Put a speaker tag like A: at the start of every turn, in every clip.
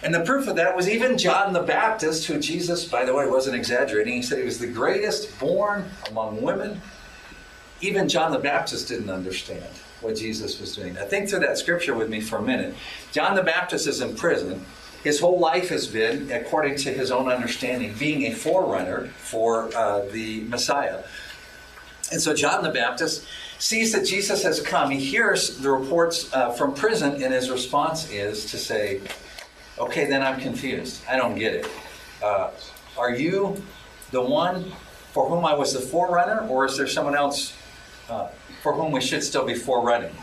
A: And the proof of that was even John the Baptist, who Jesus, by the way, wasn't exaggerating. He said he was the greatest born among women. Even John the Baptist didn't understand what Jesus was doing. Now think through that scripture with me for a minute. John the Baptist is in prison. His whole life has been, according to his own understanding, being a forerunner for the Messiah. And so John the Baptist sees that Jesus has come. He hears the reports from prison, and his response is to say, okay, then I'm confused. I don't get it. Are you the one for whom I was the forerunner, or is there someone else for whom we should still be forerunning?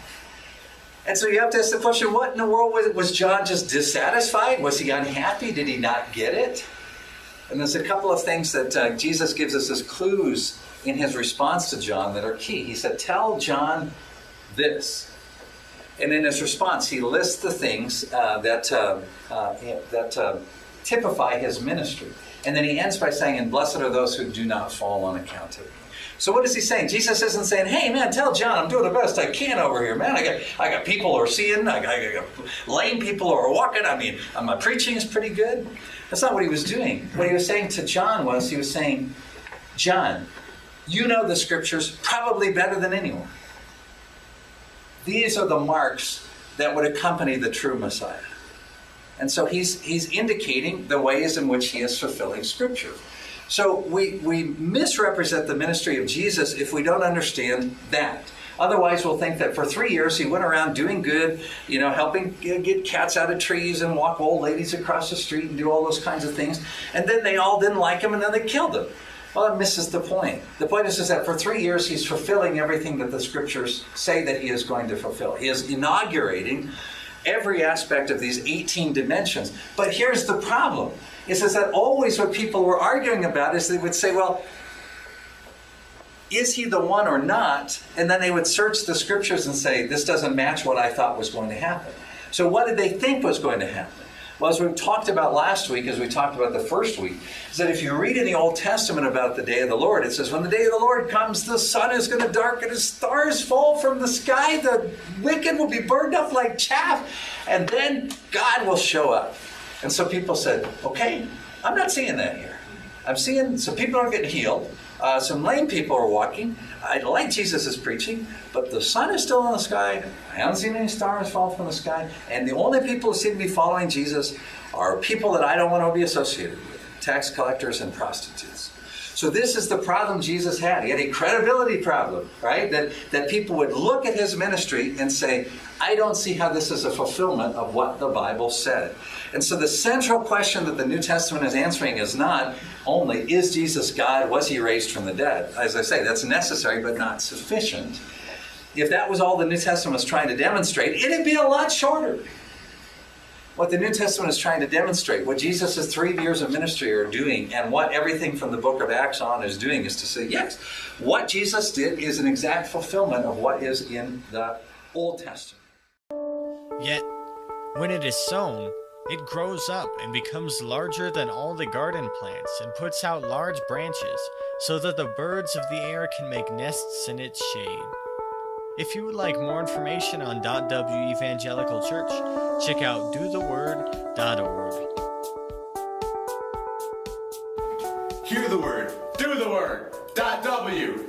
A: And so you have to ask the question, what in the world was John just dissatisfied? Was he unhappy? Did he not get it? And there's a couple of things that Jesus gives us as clues in his response to John that are key. He said, tell John this. And in his response, he lists the things that typify his ministry. And then he ends by saying, and blessed are those who do not fall on account of me. So what is he saying? Jesus isn't saying, hey man, tell John I'm doing the best I can over here, man. I got people who are seeing, I got lame people who are walking. I mean, my preaching is pretty good. That's not what he was doing. What he was saying to John was, he was saying, John, you know the scriptures probably better than anyone. These are the marks that would accompany the true Messiah. And so he's indicating the ways in which he is fulfilling scripture. So we misrepresent the ministry of Jesus if we don't understand that. Otherwise, we'll think that for 3 years he went around doing good, helping get cats out of trees and walk old ladies across the street and do all those kinds of things. And then they all didn't like him and then they killed him. Well, that misses the point. The point is that for 3 years he's fulfilling everything that the scriptures say that he is going to fulfill. He is inaugurating every aspect of these 18 dimensions. But here's the problem. It says that always what people were arguing about is they would say, well, is he the one or not? And then they would search the scriptures and say, this doesn't match what I thought was going to happen. So what did they think was going to happen? Well, as we talked about last week, as we talked about the first week, is that if you read in the Old Testament about the day of the Lord, it says, when the day of the Lord comes, the sun is going to darken, and stars fall from the sky, the wicked will be burned up like chaff, and then God will show up. And so people said, okay, I'm not seeing that here. I'm seeing some people are getting healed. Some lame people are walking. I like Jesus' preaching, but the sun is still in the sky. I haven't seen any stars fall from the sky. And the only people who seem to be following Jesus are people that I don't want to be associated with, tax collectors and prostitutes. So this is the problem Jesus had. He had a credibility problem, right? That people would look at his ministry and say, I don't see how this is a fulfillment of what the Bible said. And so the central question that the New Testament is answering is not only, is Jesus God? Was he raised from the dead? As I say, that's necessary but not sufficient. If that was all the New Testament was trying to demonstrate, it'd be a lot shorter. What the New Testament is trying to demonstrate, what Jesus' 3 years of ministry are doing, and what everything from the book of Acts on is doing, is to say, yes, what Jesus did is an exact fulfillment of what is in the Old Testament.
B: Yet, when it is sown, it grows up and becomes larger than all the garden plants and puts out large branches so that the birds of the air can make nests in its shade. If you would like more information on .W Evangelical Church, check out dotheword.org.
C: Hear the word, do the word. .W